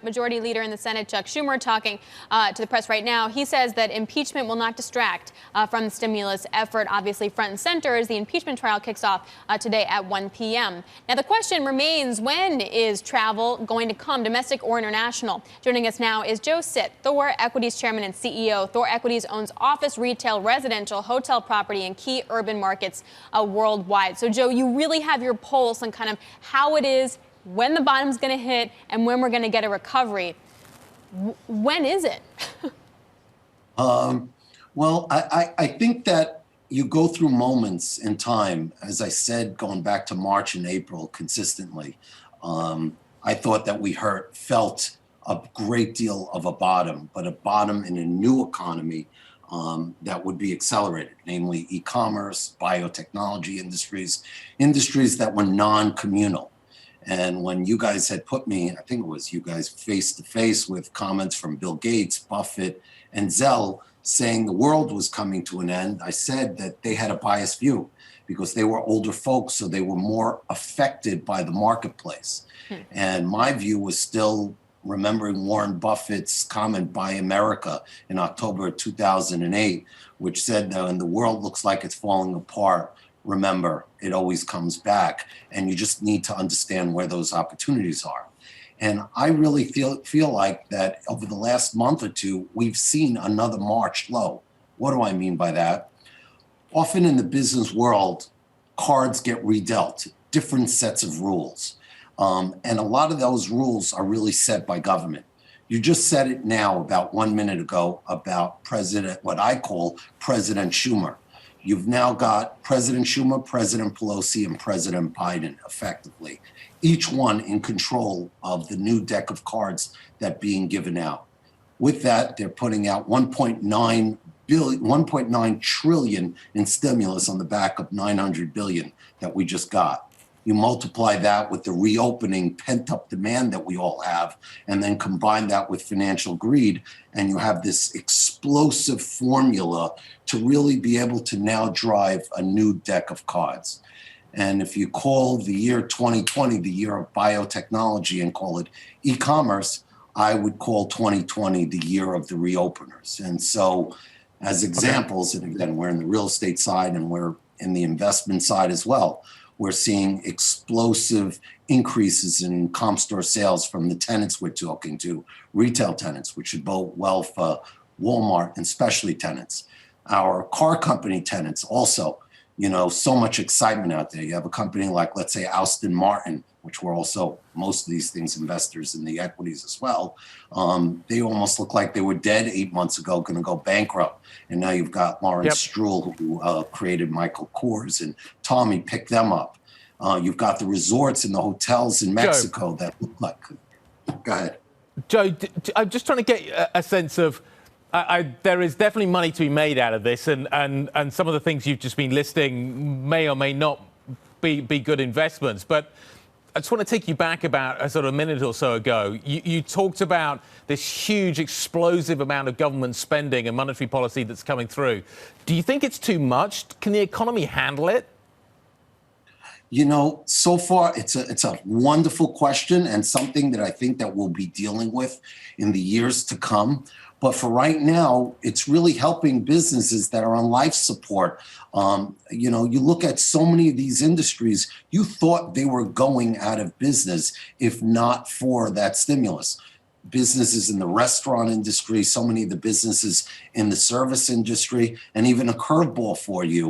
Majority Leader in the Senate, Chuck Schumer, talking to the press right now. He says that impeachment will not distract from the stimulus effort. Obviously, front and center as the impeachment trial kicks off today at 1 p.m. Now, the question remains, when is travel going to come, domestic or international? Joining us now is Joe Sitt, Thor Equities Chairman and CEO. Thor Equities owns office, retail, residential, hotel property, and key urban markets worldwide. So, Joe, you really have your pulse on kind of how it is, when the bottom's going to hit, and when we're going to get a recovery. When is it? Well, I think that you go through moments in time, as I said, going back to March and April consistently. I thought that we felt a great deal of a bottom, but a bottom in a new economy that would be accelerated, namely e-commerce, biotechnology industries that were non-communal. And when you guys had put me, I think it was you guys face to face with comments from Bill Gates, Buffett, and Zell saying the world was coming to an end, I said that they had a biased view because they were older folks, so they were more affected by the marketplace. And my view was still remembering Warren Buffett's comment, "Buy America," in October of 2008, which said that when the world looks like it's falling apart, remember, it always comes back, and you just need to understand where those opportunities are. And I really feel like that over the last month or two, we've seen another March low. What do I mean by that? Often in the business world, cards get redealt, different sets of rules. And a lot of those rules are really set by government. You just said it now about 1 minute ago about what I call President Schumer. You've now got President Schumer, President Pelosi, and President Biden, effectively, each one in control of the new deck of cards being given out. With that, they're putting out 1.9 trillion in stimulus on the back of 900 billion that we just got. You multiply that with the reopening pent-up demand that we all have, and then combine that with financial greed, and you have this explosive formula to really be able to now drive a new deck of cards. And if you call the year 2020 the year of biotechnology and call it e-commerce, I would call 2020 the year of the reopeners. And so as examples, and again, we're in the real estate side and we're in the investment side as well, we're seeing explosive increases in comp store sales from the tenants we're talking to, retail tenants, which should bode well for Walmart and specialty tenants. Our car company tenants also, so much excitement out there. You have a company like, let's say, Aston Martin, which we're also, most of these things, investors in the equities as well. They almost look like they were dead 8 months ago, going to go bankrupt. And now you've got Lawrence Stroll, who created Michael Kors, and Tommy picked them up. You've got the resorts and the hotels in Mexico that look like. Go ahead. Joe, I'm just trying to get a sense of, there is definitely money to be made out of this, and some of the things you've just been listing may or may not be good investments. But I just want to take you back about a sort of minute or so ago. You talked about this huge, explosive amount of government spending and monetary policy that's coming through. Do you think it's too much? Can the economy handle it? So far, it's a wonderful question and something that I think that we'll be dealing with in the years to come. But for right now, it's really helping businesses that are on life support. You look at so many of these industries, you thought they were going out of business if not for that stimulus. Businesses in the restaurant industry, so many of the businesses in the service industry, and even a curveball for you,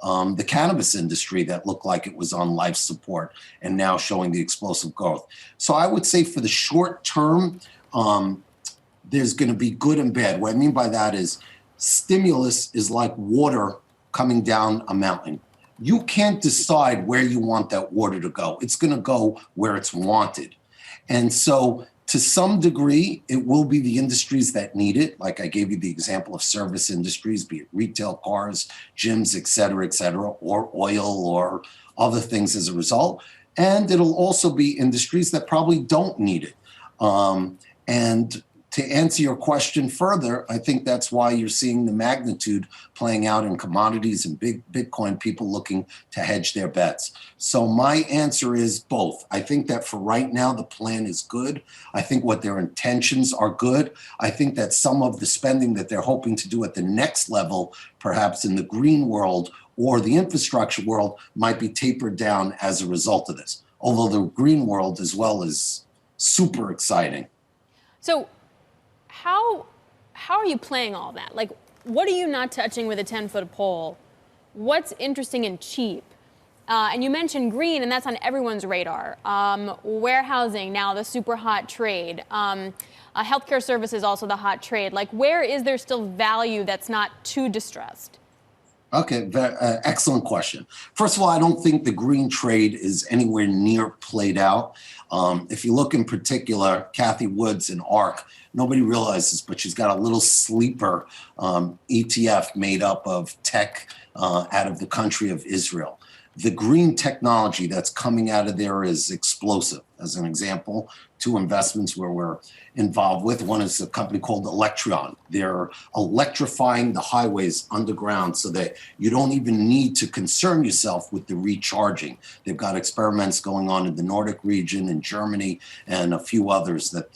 the cannabis industry that looked like it was on life support and now showing the explosive growth. So I would say for the short term, there's going to be good and bad. What I mean by that is stimulus is like water coming down a mountain. You can't decide where you want that water to go. It's going to go where it's wanted. And so to some degree, it will be the industries that need it. Like I gave you the example of service industries, be it retail, cars, gyms, et cetera, or oil or other things as a result. And it'll also be industries that probably don't need it. And to answer your question further, I think that's why you're seeing the magnitude playing out in commodities and big Bitcoin, people looking to hedge their bets. So my answer is both. I think that for right now, the plan is good. I think what their intentions are good. I think that some of the spending that they're hoping to do at the next level, perhaps in the green world or the infrastructure world, might be tapered down as a result of this. Although the green world as well is super exciting. So how are you playing all that? Like, what are you not touching with a 10-foot pole? What's interesting and cheap? And you mentioned green, and that's on everyone's radar. Warehousing, now the super hot trade. Healthcare services, also the hot trade. Like, where is there still value that's not too distressed? Okay, excellent question. First of all, I don't think the green trade is anywhere near played out. If you look in particular, Kathy Woods and ARK, nobody realizes, but she's got a little sleeper ETF made up of tech out of the country of Israel. The green technology that's coming out of there is explosive. As an example, two investments where we're involved with. One is a company called Electron. They're electrifying the highways underground so that you don't even need to concern yourself with the recharging. They've got experiments going on in the Nordic region, in Germany, and a few others that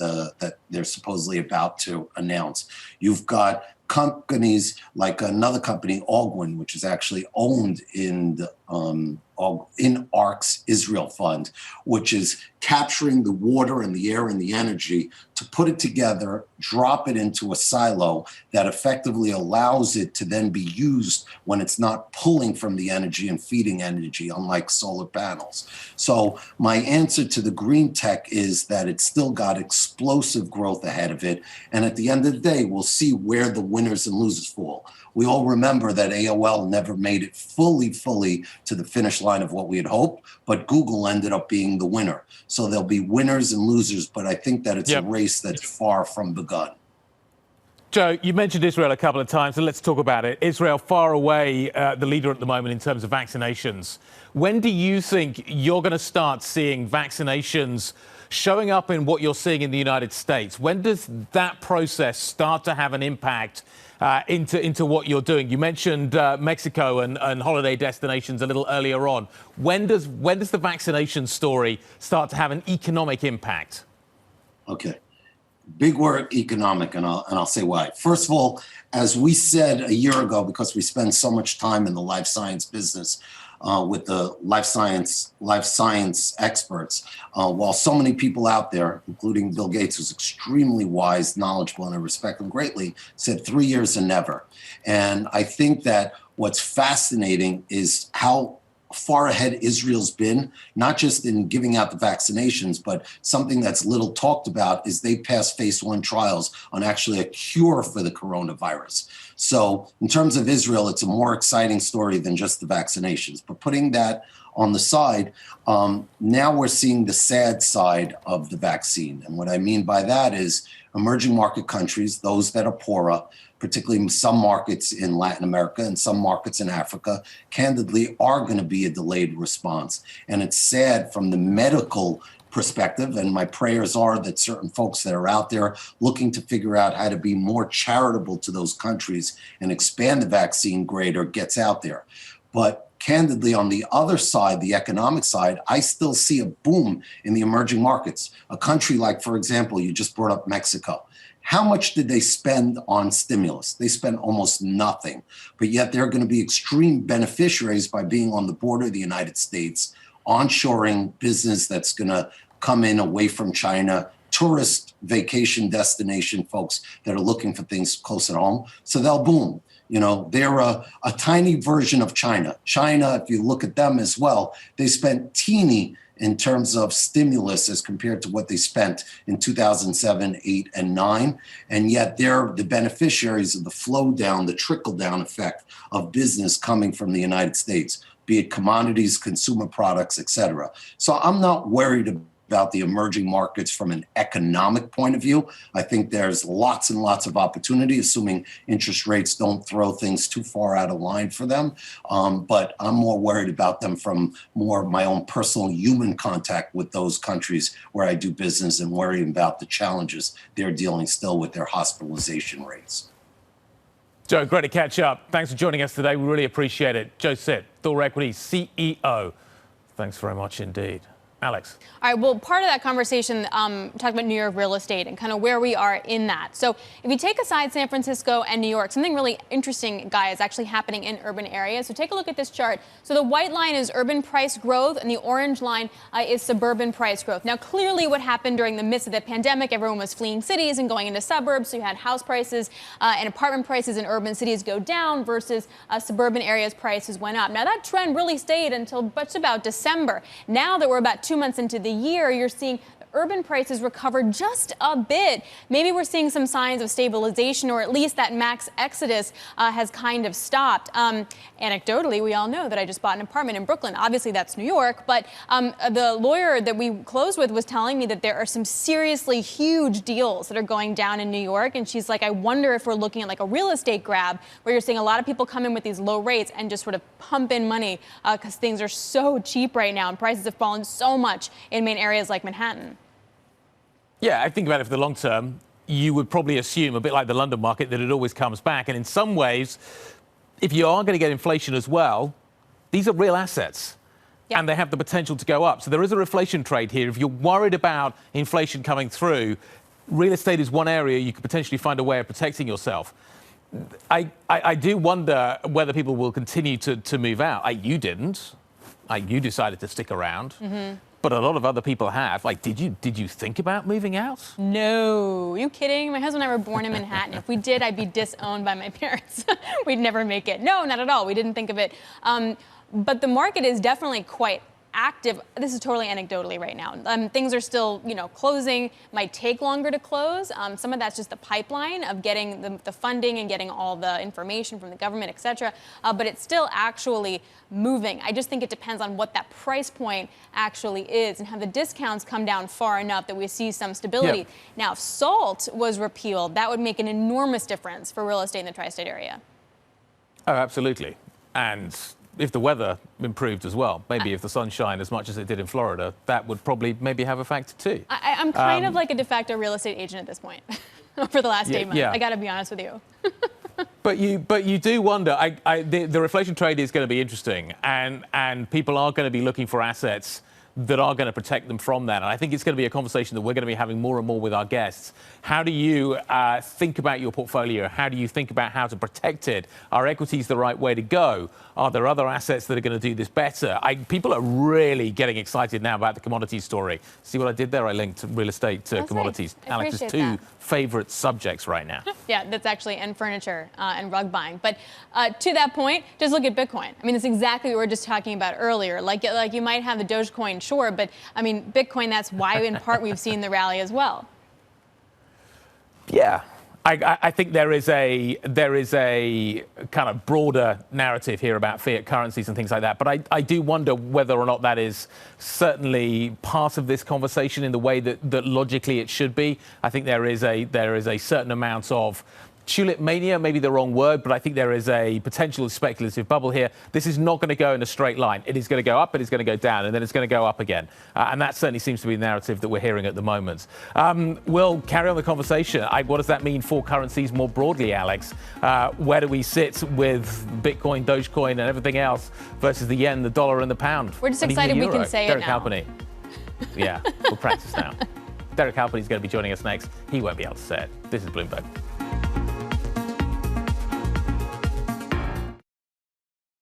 they're supposedly about to announce. You've got companies like another company, Algwin, which is actually owned in ARK's Israel Fund, which is capturing the water and the air and the energy to put it together, drop it into a silo that effectively allows it to then be used when it's not pulling from the energy and feeding energy, unlike solar panels. So my answer to the green tech is that it's still got explosive growth ahead of it. And at the end of the day, we'll see where the winners and losers fall. We all remember that AOL never made it fully to the finish line of what we had hoped, but Google ended up being the winner. So there'll be winners and losers, but I think that it's a race that's far from begun. Joe, you mentioned Israel a couple of times, and let's talk about it. Israel, far away the leader at the moment in terms of vaccinations. When do you think you're going to start seeing vaccinations showing up in what you're seeing in the United States? When does that process start to have an impact into what you're doing? You mentioned Mexico and holiday destinations a little earlier on. When does the vaccination story start to have an economic impact? Okay. Big word, economic, and I'll say why. First of all, as we said a year ago, because we spend so much time in the life science business with the life science experts, while so many people out there, including Bill Gates, who's extremely wise, knowledgeable, and I respect him greatly, said 3 years and never. And I think that what's fascinating is how far ahead Israel's been, not just in giving out the vaccinations, but something that's little talked about is they passed phase 1 trials on actually a cure for the coronavirus. So in terms of Israel, it's a more exciting story than just the vaccinations. But putting that on the side, now we're seeing the sad side of the vaccine. And what I mean by that is emerging market countries, those that are poorer, particularly some markets in Latin America and some markets in Africa, candidly are going to be a delayed response. And it's sad from the medical perspective, and my prayers are that certain folks that are out there looking to figure out how to be more charitable to those countries and expand the vaccine greater gets out there. But candidly, on the other side, the economic side, I still see a boom in the emerging markets. A country like, for example, you just brought up Mexico. How much did they spend on stimulus? They spent almost nothing, but yet they're going to be extreme beneficiaries by being on the border of the United States, onshoring business that's going to come in away from China, tourist vacation destination folks that are looking for things close at home. So they'll boom. You know, they're a tiny version of China. China, if you look at them as well, they spent teeny in terms of stimulus as compared to what they spent in 2007, 8, and 9. And yet they're the beneficiaries of the flow down, the trickle down effect of business coming from the United States, be it commodities, consumer products, et cetera. So I'm not worried about the emerging markets from an economic point of view. I think there's lots and lots of opportunity, assuming interest rates don't throw things too far out of line for them. But I'm more worried about them from more of my own personal human contact with those countries where I do business and worrying about the challenges they're dealing still with their hospitalization rates. Joe, great to catch up. Thanks for joining us today. We really appreciate it. Joe Sitt, Thor Equities CEO. Thanks very much indeed. Alex. All right, well, part of that conversation talked about New York real estate and kind of where we are in that. So if you take aside San Francisco and New York, something really interesting, Guy, is actually happening in urban areas. So take a look at this chart. So the white line is urban price growth and the orange line is suburban price growth. Now, clearly what happened during the midst of the pandemic, everyone was fleeing cities and going into suburbs. So you had house prices and apartment prices in urban cities go down versus suburban areas prices went up. Now, that trend really stayed until just about December. Now that we're about 2 months into the year, you're seeing urban prices recover just a bit. Maybe we're seeing some signs of stabilization, or at least that max exodus has kind of stopped. Anecdotally, we all know that I just bought an apartment in Brooklyn. Obviously, that's New York, but the lawyer that we closed with was telling me that there are some seriously huge deals that are going down in New York. And she's like, I wonder if we're looking at like a real estate grab where you're seeing a lot of people come in with these low rates and just sort of pump in money because things are so cheap right now and prices have fallen so much in main areas like Manhattan. Yeah, I think about it for the long term. You would probably assume, a bit like the London market, that it always comes back. And in some ways, if you are going to get inflation as well, these are real assets. Yep. And they have the potential to go up. So there is a reflation trade here. If you're worried about inflation coming through, real estate is one area you could potentially find a way of protecting yourself. I do wonder whether people will continue to move out. You didn't. You decided to stick around. Mm-hmm. But a lot of other people have. Like, did you think about moving out? No. Are you kidding? My husband and I were born in Manhattan. If we did, I'd be disowned by my parents. We'd never make it. No, not at all. We didn't think of it. But the market is definitely quite active. This is totally anecdotally right now. Things are still, closing. Might take longer to close. Some of that's just the pipeline of getting the funding and getting all the information from the government, et cetera. But it's still actually moving. I just think it depends on what that price point actually is and have the discounts come down far enough that we see some stability. Yep. Now, if SALT was repealed, that would make an enormous difference for real estate in the tri-state area. Oh, absolutely. And if the weather improved as well, maybe if the sun shined as much as it did in Florida, that would probably maybe have a factor too. I'm kind of like a de facto real estate agent at this point for the last 8 months. Yeah. I got to be honest with you. But you do wonder. The reflation trade is going to be interesting, and people are going to be looking for assets that are going to protect them from that. And I think it's going to be a conversation that we're going to be having more and more with our guests. How do you think about your portfolio? How do you think about how to protect it? Are equities the right way to go? Are there other assets that are going to do this better? People are really getting excited now about the commodities story. See what I did there? I linked real estate to commodities. Right. Alex's two favorite subjects right now. Yeah, that's actually, and furniture and rug buying. But to that point, just look at Bitcoin. I mean, that's exactly what we were just talking about earlier. Like you might have the Dogecoin, sure, but I mean, Bitcoin, that's why in part we've seen the rally as well. Yeah. I think there is a kind of broader narrative here about fiat currencies and things like that. But I do wonder whether or not that is certainly part of this conversation in the way that logically it should be. I think there is a certain amount of tulip mania, maybe the wrong word, but I think there is a potential speculative bubble here. This is not going to go in a straight line. It is going to go up, it is going to go down, and then it's going to go up again. And that certainly seems to be the narrative that we're hearing at the moment. We'll carry on the conversation. What does that mean for currencies more broadly, Alex? Where do we sit with Bitcoin, Dogecoin, and everything else versus the yen, the dollar, and the pound? We're just excited we can say Derek it now. Halpenny. Yeah, we'll practice now. Derek Halpenny is going to be joining us next. He won't be able to say it. This is Bloomberg.